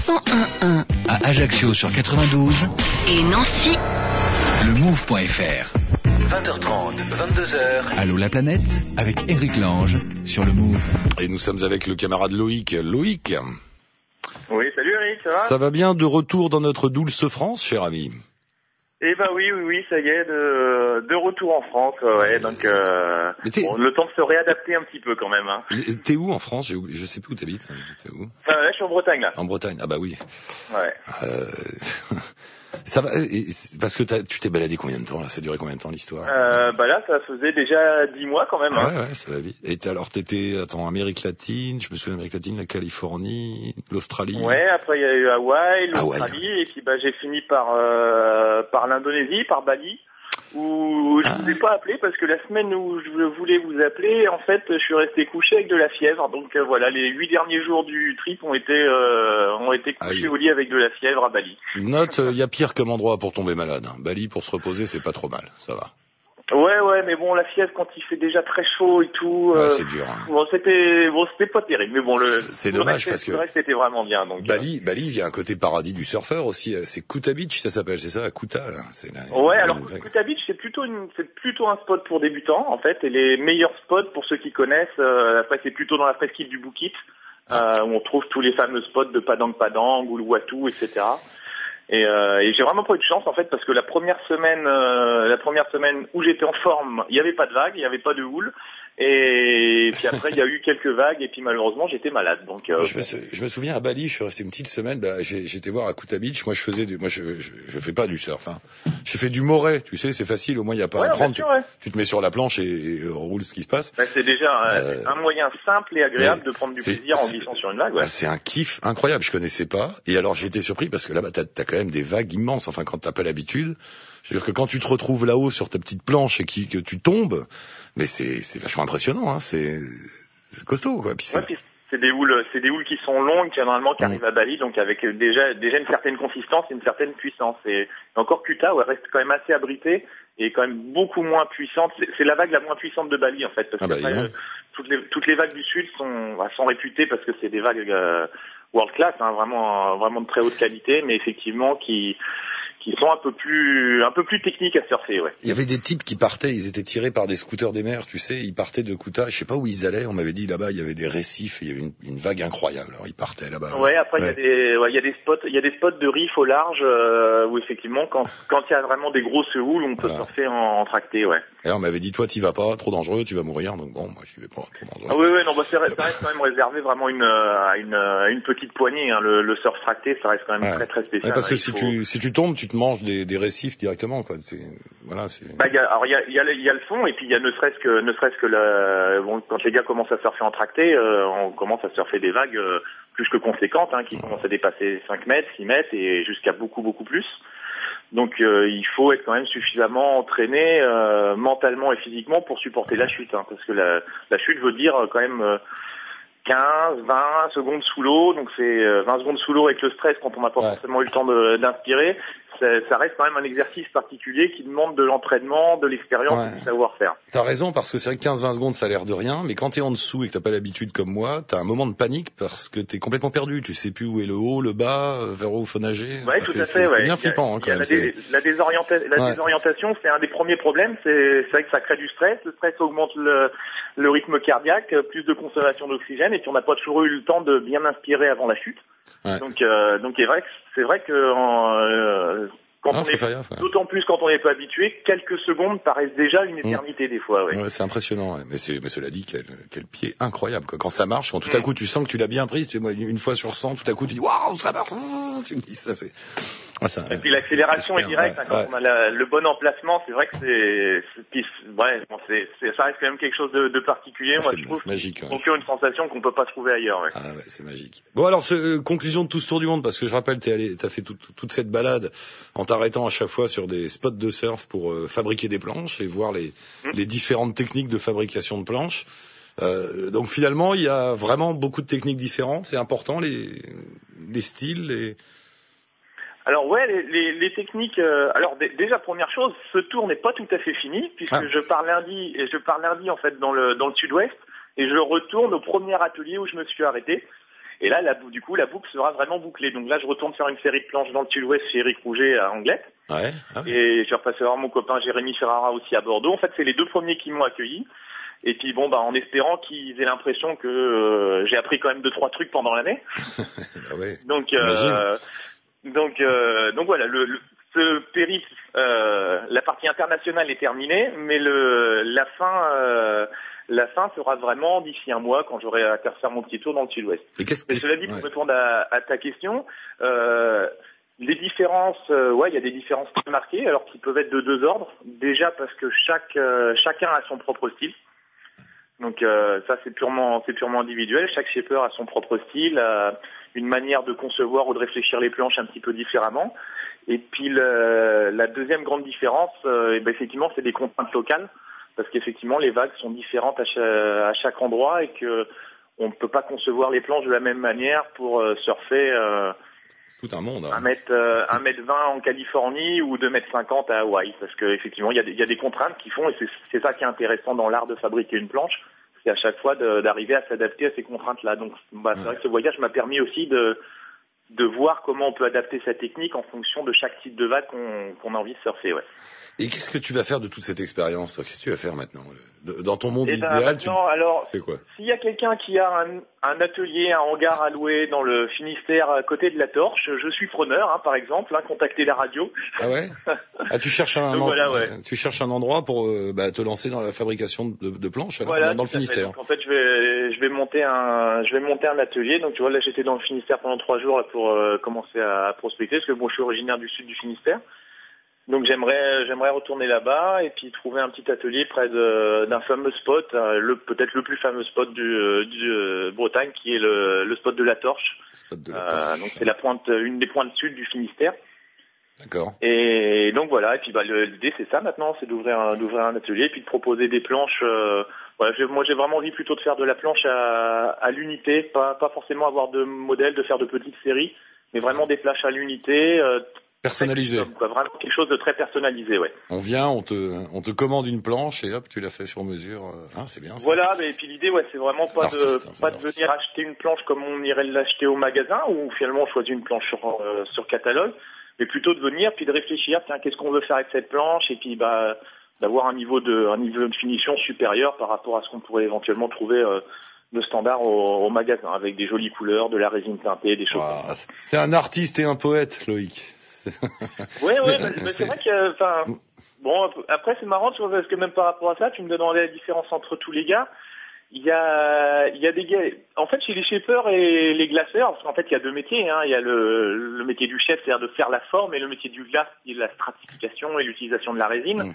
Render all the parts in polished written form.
101.1. À Ajaccio sur 92. Et Nancy. Le Move.fr. 20h30, 22h. Allô la planète avec Eric Lange sur le Move. Et nous sommes avec le camarade Loïc. Loïc. Oui, salut Eric, ça va? Ça va bien, de retour dans notre douce France, cher ami? Eh ben oui, ça y est, de retour en France, ouais, donc le temps de se réadapter un petit peu quand même. Hein. T'es où en France? Je sais plus où t'habites. T'es où? Là, je suis en Bretagne, là. En Bretagne, ah bah oui. Ouais. Ça va, parce que tu t'es baladé combien de temps, là? Ça a duré combien de temps, l'histoire? Là, ça faisait déjà 10 mois quand même. Hein. Ouais, ça va vite. Et t'étais, Amérique latine, je me souviens d'Amérique latine, la Californie, l'Australie. Ouais, après il y a eu Hawaï, l'Australie, et puis j'ai fini par l'Indonésie, par Bali, où je vous ai pas appelé parce que la semaine où je voulais vous appeler, en fait, je suis resté couché avec de la fièvre. Donc voilà, les 8 derniers jours du trip ont été couchés au lit avec de la fièvre à Bali. Note, il y a pire comme endroit pour tomber malade. Bali, pour se reposer, c'est pas trop mal, ça va. Ouais, mais bon, la fièvre quand il fait déjà très chaud et tout. C'est dur. Hein. C'était pas terrible, mais bon c'est dommage parce que le reste était vraiment bien. Donc Bali, il y a un côté paradis du surfeur aussi. C'est Kuta Beach, ça s'appelle, c'est ça, Kuta là. Alors Kuta Beach, c'est plutôt un spot pour débutants en fait, et les meilleurs spots pour ceux qui connaissent. Après, c'est plutôt dans la presqu'île du Bukit où on trouve tous les fameux spots de Padang Padang, Uluwatu, etc. Et j'ai vraiment pas eu de chance en fait parce que la première semaine où j'étais en forme, il y avait pas de vagues, il y avait pas de houle, et puis après il y a eu quelques vagues et puis malheureusement j'étais malade. Donc je me souviens à Bali, je suis resté une petite semaine, j'étais voir à Kuta Beach, moi je fais pas du surf, hein. Je fais du moret, tu sais, c'est facile, au moins il y a pas à prendre, tu te mets sur la planche et roule ce qui se passe. C'est déjà un moyen simple et agréable de prendre du plaisir en glissant sur une vague. Ouais. C'est un kiff incroyable, je connaissais pas, et alors j'ai été surpris parce que là-bas t'as quand même des vagues immenses, enfin quand t'as pas l'habitude. Je veux dire que quand tu te retrouves là-haut sur ta petite planche et que tu tombes, mais c'est vachement impressionnant, hein, c'est costaud quoi. Puis c'est des houles qui sont longues, généralement qui arrivent à Bali, donc avec déjà une certaine consistance et une certaine puissance. Et encore Kuta, elle reste quand même assez abritée et quand même beaucoup moins puissante. C'est la vague la moins puissante de Bali en fait, parce que toutes les vagues du sud sont réputées parce que c'est des vagues world class, hein, vraiment de très haute qualité, mais effectivement qui sont un peu plus techniques à surfer, ouais. Il y avait des types qui partaient, ils étaient tirés par des scooters des mers, tu sais, ils partaient de Kuta, je sais pas où ils allaient, on m'avait dit là-bas, il y avait des récifs, il y avait une vague incroyable, alors ils partaient là-bas. Ouais, après il y a des spots de riff au large, où effectivement, quand il y a vraiment des grosses houles, on peut surfer en tracté, ouais. Et là, on m'avait dit, toi, t'y vas pas, trop dangereux, tu vas mourir, donc bon, moi, j'y vais pas, trop dangereux. Ah oui, non, ça reste quand même réservé vraiment à une petite poignée, hein, le surf tracté, ça reste quand même très très spécial. Ouais, parce que si tu tombes, tu te manges des récifs directement, quoi. Il y a le fond, et puis il y a ne serait-ce que quand les gars commencent à surfer en tracté, on commence à surfer des vagues plus que conséquentes, hein, qui commencent à dépasser 5 mètres, 6 mètres et jusqu'à beaucoup plus. Donc il faut être quand même suffisamment entraîné mentalement et physiquement pour supporter la chute, hein, parce que la chute veut dire quand même 15, 20 secondes sous l'eau, donc c'est 20 secondes sous l'eau avec le stress quand on n'a pas forcément eu le temps d'inspirer. Ça reste quand même un exercice particulier qui demande de l'entraînement, de l'expérience, du savoir-faire. T'as raison, parce que c'est vrai que 15-20 secondes, ça a l'air de rien, mais quand t'es en dessous et que t'as pas l'habitude comme moi, t'as un moment de panique parce que t'es complètement perdu. Tu sais plus où est le haut, le bas, vers où il faut nager. Ouais, tout à fait, c'est bien flippant, hein, quand même. La désorientation, c'est un des premiers problèmes. C'est vrai que ça crée du stress. Le stress augmente le rythme cardiaque, plus de consommation d'oxygène, et puis on n'a pas toujours eu le temps de bien inspirer avant la chute. Ouais. Donc c'est vrai que d'autant plus quand on n'est pas habitué, quelques secondes paraissent déjà une éternité des fois. Ouais. Ouais, c'est impressionnant. Ouais. Mais cela dit, quel pied incroyable, quoi. Quand ça marche, quand tout à coup tu sens que tu l'as bien prise, tu sais, moi, une fois sur 100, tout à coup tu dis waouh, ça marche. Tu me dis ça, c'est. Et puis l'accélération est directe, hein, quand on a le bon emplacement, c'est vrai que ça reste quand même quelque chose de particulier. Moi, je trouve c'est magique. On fait une sensation qu'on peut pas trouver ailleurs. Ouais. Ah ouais, c'est magique. Bon alors, conclusion de tout ce tour du monde, parce que je rappelle, t'as fait toute cette balade en t'arrêtant à chaque fois sur des spots de surf pour fabriquer des planches et voir les différentes techniques de fabrication de planches. Donc finalement, il y a vraiment beaucoup de techniques différentes. C'est important les styles. Alors les techniques. Déjà première chose, ce tour n'est pas tout à fait fini puisque je pars lundi en fait dans le sud-ouest et je retourne au premier atelier où je me suis arrêté. Et là, du coup, la boucle sera vraiment bouclée. Donc là, je retourne faire une série de planches dans le Sud-Ouest chez Eric Rouget à Anglet. Ouais. Ah ouais. Et je vais repasser voir mon copain Jérémy Ferrara aussi à Bordeaux. En fait, c'est les 2 premiers qui m'ont accueilli. Et puis bon, en espérant qu'ils aient l'impression que j'ai appris quand même 2-3 trucs pendant l'année. Ah ouais. Donc voilà, ce périple, la partie internationale est terminée, mais la fin sera vraiment d'ici un mois quand j'aurai à faire mon petit tour dans le Sud-Ouest. Et cela dit, pour répondre à ta question, les différences, il y a des différences très marquées, alors qui peuvent être de 2 ordres. Déjà parce que chacun a son propre style. Donc ça c'est purement individuel. Chaque shaper a son propre style, a une manière de concevoir ou de réfléchir les planches un petit peu différemment. Et puis la deuxième grande différence, effectivement, c'est des contraintes locales, parce qu'effectivement les vagues sont différentes à chaque endroit et que on ne peut pas concevoir les planches de la même manière pour surfer tout un monde. 1m20 en Californie ou 2m50 à Hawaï, parce qu'effectivement il y a des contraintes qui font, et c'est ça qui est intéressant dans l'art de fabriquer une planche, c'est à chaque fois d'arriver à s'adapter à ces contraintes-là. Donc c'est vrai que ce voyage m'a permis aussi de voir comment on peut adapter sa technique en fonction de chaque type de vague qu'on a envie de surfer. Ouais. Et qu'est-ce que tu vas faire de toute cette expérience, toi? Qu'est-ce que tu vas faire maintenant? Dans ton monde idéal, tu fais quoi? S'il y a quelqu'un qui a un atelier, un hangar à louer dans le Finistère à côté de la Torche, je suis preneur, par exemple, contactez la radio. Ah ouais? Tu cherches tu cherches un endroit pour te lancer dans la fabrication de planches dans le Finistère. Donc, en fait, je vais monter un atelier. Donc tu vois, là j'étais dans le Finistère pendant 3 jours là, pour commencer à prospecter, parce que je suis originaire du sud du Finistère. Donc j'aimerais retourner là-bas et puis trouver un petit atelier près d'un fameux spot, peut-être le plus fameux spot du Bretagne, qui est le spot de la Torche. Donc c'est une des pointes sud du Finistère. D'accord. Et donc voilà, et puis l'idée c'est ça maintenant, c'est d'ouvrir un atelier et puis de proposer des planches. Moi j'ai vraiment envie plutôt de faire de la planche à l'unité, pas forcément avoir de modèle, de faire de petites séries, mais vraiment des planches à l'unité. Personnalisé. Vraiment quelque chose de très personnalisé, ouais. On vient, on te commande une planche et hop, tu la fais sur mesure. C'est bien. Ça. Voilà, et puis l'idée, c'est vraiment pas de venir acheter une planche comme on irait l'acheter au magasin, où finalement on choisit une planche sur catalogue, mais plutôt de venir puis de réfléchir, tiens, qu'est-ce qu'on veut faire avec cette planche, et puis d'avoir un niveau de finition supérieur par rapport à ce qu'on pourrait éventuellement trouver de standard au magasin, avec des jolies couleurs, de la résine teintée, des choses. Wow. C'est un artiste et un poète, Loïc. C'est vrai que, après c'est marrant, tu vois, parce que même par rapport à ça, tu me demandes la différence entre tous les gars. Il y a des gars, en fait, chez les shapers et les glaceurs, parce qu'en fait, il y a 2 métiers, Il y a le métier du chef, c'est-à-dire de faire la forme, et le métier du glace, qui est la stratification et l'utilisation de la résine.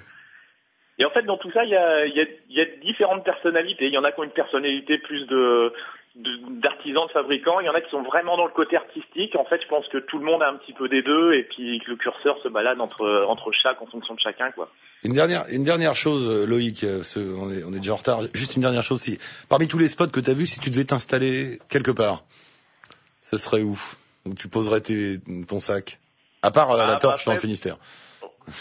Et en fait, dans tout ça, il y a différentes personnalités. Il y en a qui ont une personnalité plus d'artisans, de fabricants. Il y en a qui sont vraiment dans le côté artistique. En fait, je pense que tout le monde a un petit peu des deux, et puis que le curseur se balade entre chaque, en fonction de chacun, quoi. Une dernière chose, Loïc, on est déjà en retard. Juste une dernière chose, parmi tous les spots que tu as vus, si tu devais t'installer quelque part, ce serait où? Donc tu poserais ton sac, à part la Torche dans le Finistère.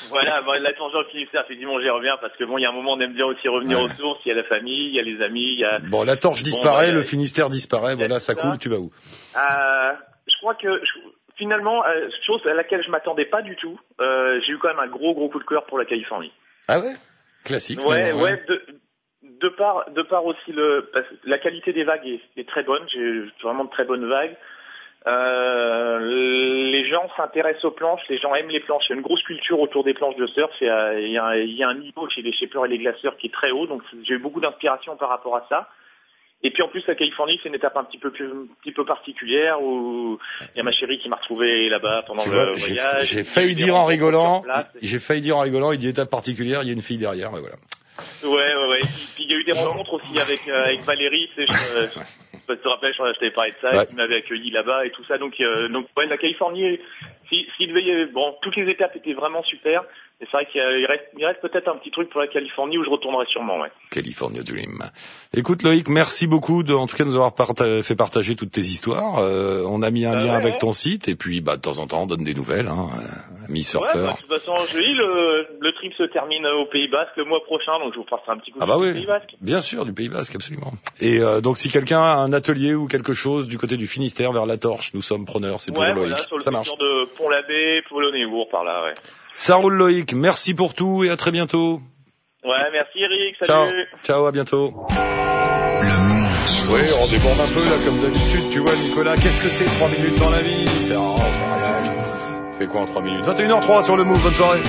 Voilà, la Torche dans le Finistère, effectivement, j'y reviens, parce que il y a un moment, on aime bien aussi revenir aux sources. Il y a la famille, il y a les amis, il y a... Bon, la Torche disparaît, le Finistère disparaît, voilà, ça coule, tu vas où? Je crois que, finalement, chose à laquelle je m'attendais pas du tout, j'ai eu quand même un gros coup de cœur pour la Californie. Ah ouais? Classique. Ouais. De part aussi la qualité des vagues est très bonne. J'ai vraiment de très bonnes vagues. Les gens s'intéressent aux planches, les gens aiment les planches. Il y a une grosse culture autour des planches de surf. Il y a un niveau chez les shapers et les glaceurs qui est très haut, donc j'ai eu beaucoup d'inspiration par rapport à ça. Et puis en plus, la Californie, c'est une étape un petit peu particulière, où il y a ma chérie qui m'a retrouvé là-bas pendant le voyage. J'ai failli dire en rigolant, il dit étape particulière, il y a une fille derrière, et voilà. Ouais. Puis il y a eu des rencontres aussi avec Valérie, tu sais, je te rappelle, je t'avais parlé de ça, qui m'avait accueilli là-bas et tout ça. Donc la Californie, toutes les étapes étaient vraiment super. Et c'est vrai qu'il reste peut-être un petit truc pour la Californie où je retournerai sûrement, ouais. California Dream. Écoute Loïc, merci beaucoup en tout cas de nous avoir fait partager toutes tes histoires. On a mis un lien avec ton site et puis de temps en temps on donne des nouvelles, ami surfeur. De toute façon, je dis le trip se termine au Pays Basque le mois prochain, donc je vous passerai un petit coup de du Pays Basque. Bien sûr, du Pays Basque, absolument. Et donc si quelqu'un a un atelier ou quelque chose du côté du Finistère vers La Torche, nous sommes preneurs, c'est pour Loïc. Voilà, sur le secteur de Pont-l'Abbé, Polonnévour, par là, ouais. Ça roule Loïc, merci pour tout et à très bientôt. Ouais, merci Eric, salut. Ciao, à bientôt. Oui, on déborde un peu là comme d'habitude, tu vois Nicolas, qu'est-ce que c'est 3 minutes dans la vie? C'est rien. Fais quoi en 3 minutes? 21h03 sur le Move, bonne soirée.